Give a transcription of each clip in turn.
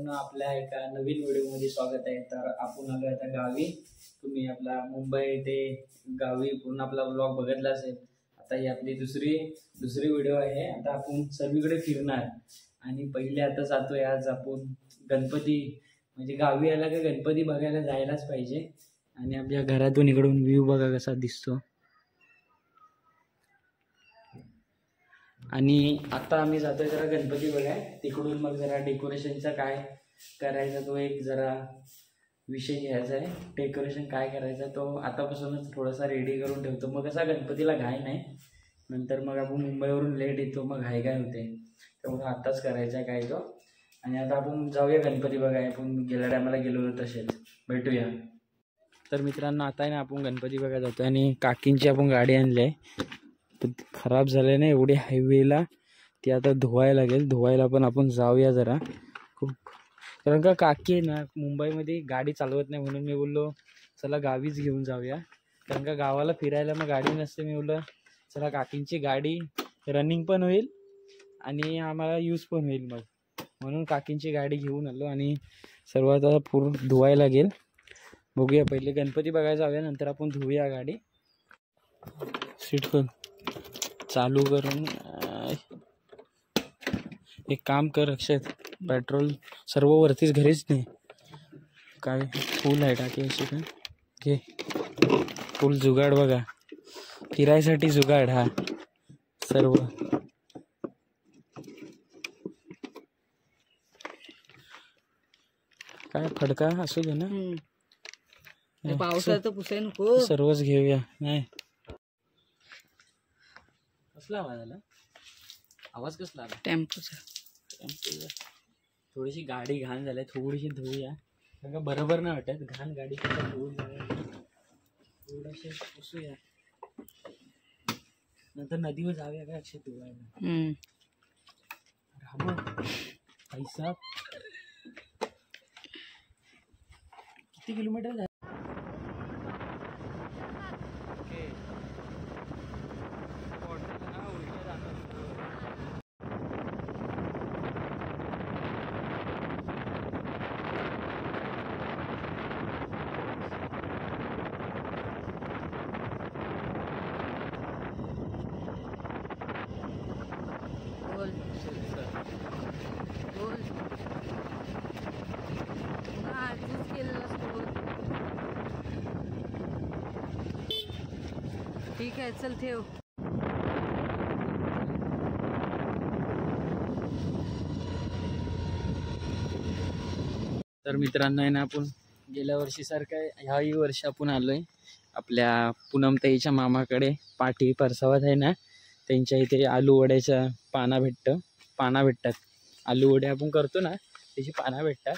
मित्रांनो, आपल्या एका नवीन व्हिडिओमध्ये स्वागत आहे। तर आपण आलो आता गावी। तुम्ही आपला मुंबई ते गावी पूर्ण आपला व्लॉग बघितला असेल। आता ही आपली दुसरी व्हिडिओ आहे। आता आपण सर्वीकडे फिरणार आणि पहिले आता जातोय आज आपण गणपती, म्हणजे गावी आला का गणपती बघायला जायलाच पाहिजे। आणि आपल्या घरातून इकडून व्ह्यू बघा कसा दिसतो। आणि आता आम्ही जातोय जरा गणपती बघाय, तिकडून मग जरा डेकोरेशनचा काय करायचा तो एक जरा विषय घ्यायचा आहे। डेकोरेशन काय करायचं तो आतापासूनच थोडासा रेडी करून ठेवतो, मग कसा गणपतीला घाई नाही, नंतर मग आपण मुंबईवरून लेट येतो मग घाई होते, त्यामुळे आताच करायचा आहे काय तो। आणि आता आपण जाऊया गणपती बघाय, आपण गेल्या टायमाला गेलो होतो तसेच भेटूया। तर मित्रांनो, आता आहे ना आपण गणपती बघायला जातो आणि काकींची आपण गाडी आणली आहे, खराब झाले ना एवढी हायवेला, ती आता धुवायला लागेल। धुवायला पण आपण जाऊया जरा खूप, कारण का काकी ना मुंबईमध्ये गाडी चालवत नाही, म्हणून मी बोललो चला गावीच घेऊन जाऊया। कारण का गावाला फिरायला मग गाडी नसते, मी बोललो चला काकींची गाडी रनिंग पण होईल आणि आम्हाला यूज पण होईल, मग म्हणून काकींची गाडी घेऊन आलो। आणि सर्वात आता पूर्ण धुवायला लागेल, बघूया पहिले गणपती बघायला जाऊया, नंतर आपण धुवूया गाडी। सीट पण चालू करून एक काम कर अक्षत, पेट्रोल सर्व वरतीच घरीच नाही काय, फुल आहे टाकी अशी काय घे, फुल जुगाड बघा, फिरायसाठी जुगाड हा सर्व। काय फडका असू दे ना, पावसाचं पुसाय नको, सर्वच घेऊया। नाही कसला आवाज आला, आवाज कसला आला, टेम्पोचा। थोडीशी गाडी घाण झाली, थोडीशी धुवूया, कारण का बरोबर नाही वाटत घाण गाडी धुवून थोडीशी पुसूया, नंतर नदीवर जाऊया काय अक्षय धुवायला। पैसा किती किलोमीटर झालं? ठीक आहे चल ठेव। तर मित्रांनो आहे ना, आपण गेल्या वर्षी सारखं ह्याही वर्षी आपण आलोय आपल्या पूनमताईच्या मामाकडे, पाठी परसावात आहे ना, त्यांच्या इथे आलू वड्याच्या पाना भेटतात। आलू वडे आपण करतो ना त्याची पाना भेटतात,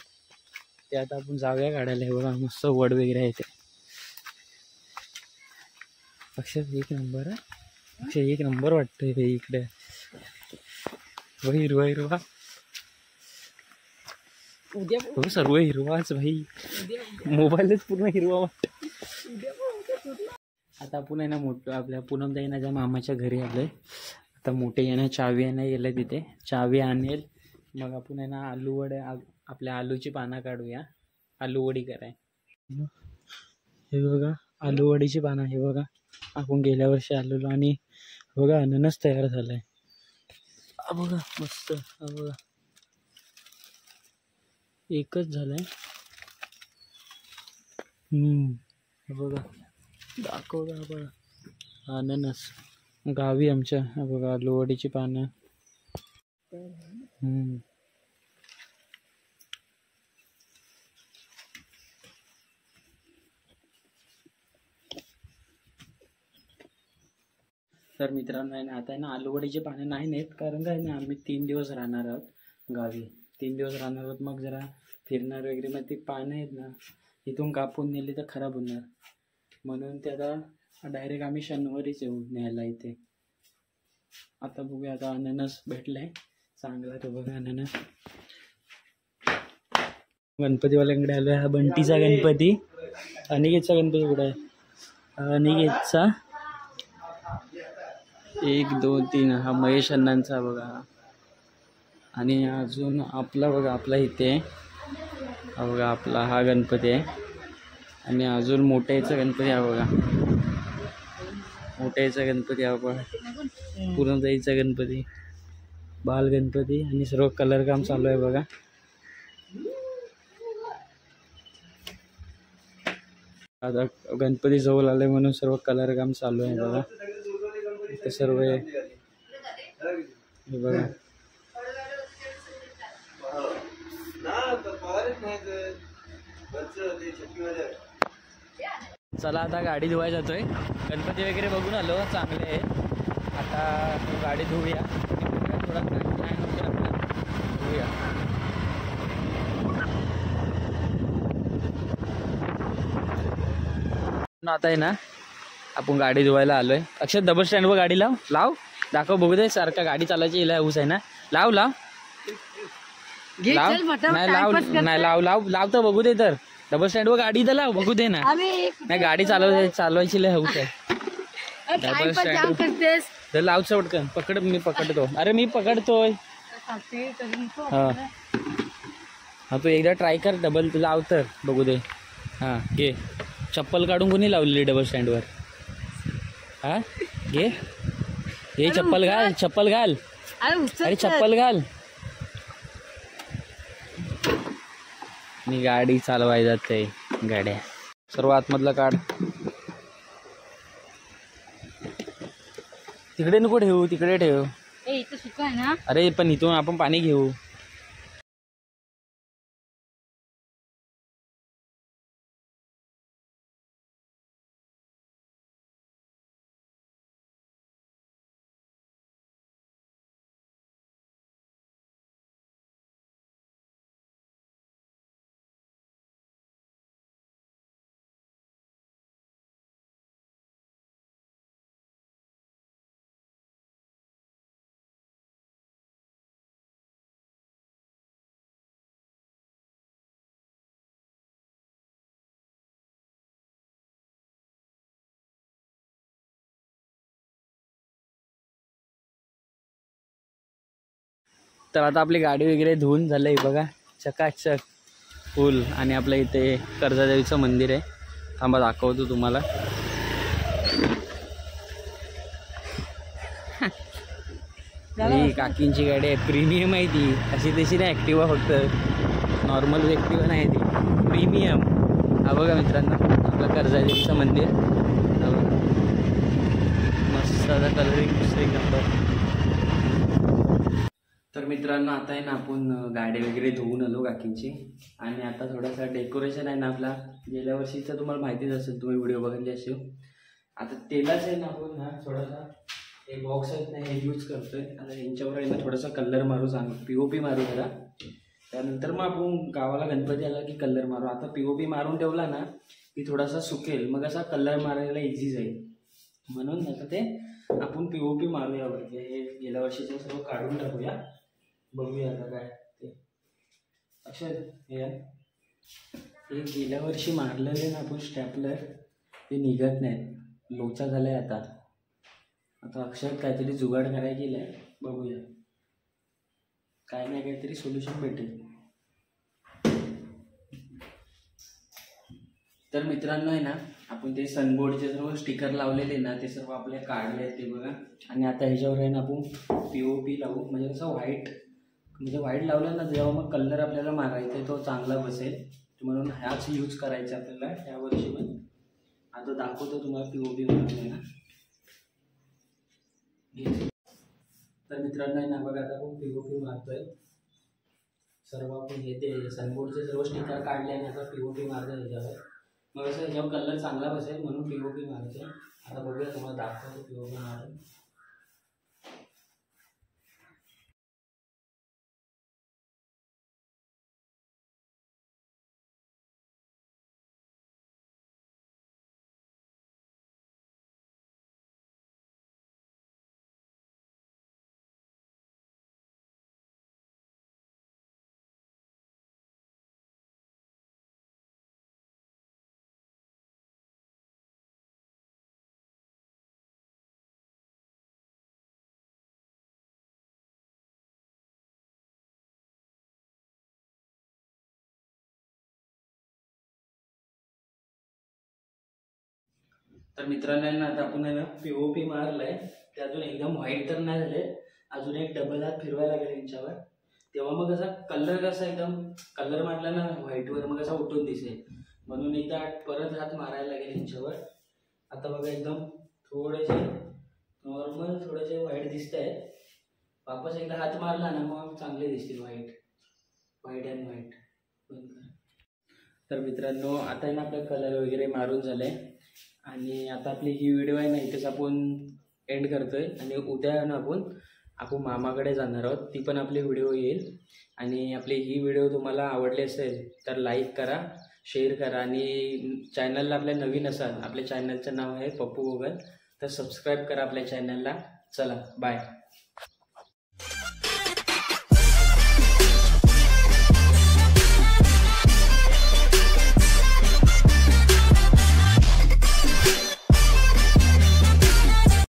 ते आता आपण जाऊया काढायला। हे बघा मस्त वड वगैरे आहे ते, अक्षर एक नंबर आहे, अक्षर एक नंबर वाटतंय हे इकडे, हिरवा हिरवा उद्या हो, सर्व हिरवाच भाई, मोबाईलच पूर्ण हिरवा वाटत। आता आपण आहे ना मोठं आपल्या पूनमताईंच्या मामाच्या घरी आलोय, आता मोठे यांना चावी आणा गेलं, तिथे चावी आणेल, मग आपण आहे ना आलू वडे, आपल्या आलूची पानं काढूया, आलू वडी कराय। हे बघा आलू वडीची पानं, हे बघा आपण गेल्या वर्षी आलेलो, आणि बघा अननस तयार झालाय, बघा मस्त, बघा एकच झालाय। बघा दाखव बघा अननस गावी आमच्या, बघा आलू वडीची पानं। तर मित्रांनो आहे ना, आता आहे ना आलू वडीचे पानं नाही नेत, कारण काय ना आम्ही 3 दिवस राहणार आहोत गावी, 3 दिवस राहणार आहोत, मग जरा फिरणार वगैरे, मग ते पानं आहेत ना इथून कापून नेली तर खराब होणार, म्हणून ते आता डायरेक्ट आम्ही शनिवारीच येऊ न्यायला इथे। आता बघूया, आता अननस भेटलाय चांगला, तो बघा अननस। गणपतीवाल्यांकडे आलोय, हा बंटीचा गणपती, अनिकेतचा गणपती कुठे आहे, अनिकेतचा 1 2 3 हा महेश अण्णांचा बघा, आणि अजून आपला बघा, आपला इथे हा बघा आपला हा गणपती आहे आणि अजून मोठ्याचा गणपती हा बघा. मोठ्याचा गणपती हा बघा. पुरणजाईचा गणपती, बाल गणपती आणि सर्व कलर काम चालू आहे बघा. आता गणपती जवळ आले म्हणून सर्व कलर काम चालू आहे बघा. ते सर्व हे बघा. चला आता गाडी धुवायला जातोय. गणपती वगैरे बघून आलो, चांगले आहे. आता गाडी धुवूया, थोडा छान होतं धुवूया. आता आहे ना आपण गाडी धुवायला आलोय. अक्षय डबल स्टँडवर गाडी लाव दाखव बघू दे. सारखा गाडी चालायची हिला हौस आहे ना. लाव तर बघू दे. तर डबल स्टँडवर गाडी तर लाव बघू दे ना. नाही गाडी चालवायची लय हौस आहे. डबल स्टँड तर लावच पटकन. पकड, मी पकडतो. अरे मी पकडतोय. हा तू एकदा ट्राय कर. डबल लाव तर बघू दे. हा घे. चप्पल काढून कोणी लावलेली डबल स्टँडवर? हा घे चप्पल घाल. अरे चप्पल घाल. मी गाडी चालवाय जाते. गाड्या सर्व आतमधलं काढ. तिकडे नको ठेवू, तिकडे ठेव. इथं सुका आहे ना. अरे पण इथून आपण पाणी घेऊ. तर आता आपली गाडी वगैरे धुवून झालंय बघा. चकाचक फुल. आणि आपल्या इथे कर्जादेवीचं मंदिर आहे. थांबा दाखवतो तुम्हाला. ही काकींची गाडी आहे. प्रीमियम आहे ती. अशी तशी नाही ॲक्टिवा, फक्त नॉर्मल ॲक्टिवा नाही ती, प्रीमियम. हा बघा मित्रांनो आपलं कर्जादेवीचं मंदिर. मस्त आता कलरिंग एक नंबर. तर मित्रांनो आता आहे ना आपण गाडी वगैरे धुवून आलो काकींची. आणि आता थोडासा डेकोरेशन आहे ना आपला. गेल्या वर्षीचं तुम्हाला माहितीच असेल, तुम्ही व्हिडिओ बघितले असेल. आता तेलाच आहे ना आपण ना थोडासा हे बॉक्स आहेत ना हे यूज करतोय. आता यांच्यावर आहे ना थोडासा कलर मारू, POP मारू जरा. त्यानंतर मग आपण गावाला गणपती आला की कलर मारू. आता POP मारून ठेवला ना की थोडासा सुकेल, मग असा कलर मारायला इझी जाईल. म्हणून आता ते आपण POP मारूया वरती. हे गेल्या वर्षीचं सर्व काढून टाकूया. बघूया आता काय ते. अक्षय हे गेल्या वर्षी मारलेले ना आपण स्टॅपलर, ते निघत नाहीत, लोचा झालाय. आता अक्षय काहीतरी जुगाड करायला गेलाय. बघूया काय नाही काहीतरी सोल्युशन भेटेल. तर मित्रांनो आहे ना आपण ते सनबोर्डचे सर्व स्टिकर लावलेले ना ते सर्व आपले काढले आहेत ते बघा. आणि आता ह्याच्यावर आहे ना आपण POP लावू. म्हणजे कसं व्हाईट लावलं ना जेव्हा मग कलर आपल्याला मारायचा आहे तो चांगला बसेल. म्हणून ह्याच यूज करायचा आपल्याला या वर्षी. पण आता दाखवतो तुम्हाला POP मारले ना. तर मित्रांनो आहे ना बघा आता आपण POP मारतोय. सर्व आपण हे ते सनबोर्डचे सर्व स्टिकर काढले आणि आता POP मारतोय ह्याच्यावर. मग असं ह्याच्यावर कलर चांगला बसेल म्हणून POP मारतोय. आता बघूया तुम्हाला दाखवतो POP मारून. तर मित्रांनो ना आता आपण आहे ना POP मारलाय, ते अजून एकदम व्हाईट तर नाही झाले, अजून एक डबल हात फिरवायला लागेल यांच्यावर, तेव्हा मग असा कलर कसा एकदम कलर मारला ना व्हाईटवर मग असा उठून दिसेल, म्हणून एकदा परत हात मारायला लागेल यांच्यावर. आता बघा एकदम थोडेसे नॉर्मल थोडेसे व्हाईट दिसत आहेत, वापस एकदा हात मारला ना मग चांगले दिसतील व्हाईट अँड व्हाईट. तर मित्रांनो आता आहे ना आपलं कलर वगैरे मारून झालं आहे, आणि आता आपली ही व्हिडिओ आहे ना इथेच आपण एंड करतोय, आणि उद्या ना आपण मामाकडे जाणार आहोत, ती पण आपली व्हिडिओ येईल. आणि आपली ही व्हिडिओ तुम्हाला आवडली असेल तर लाईक करा, शेअर करा, आणि चॅनलला आपल्या नवीन असाल, आपल्या चॅनलचं नाव आहे पप्पू गोगल, तर सबस्क्राईब करा आपल्या चॅनलला. चला बाय.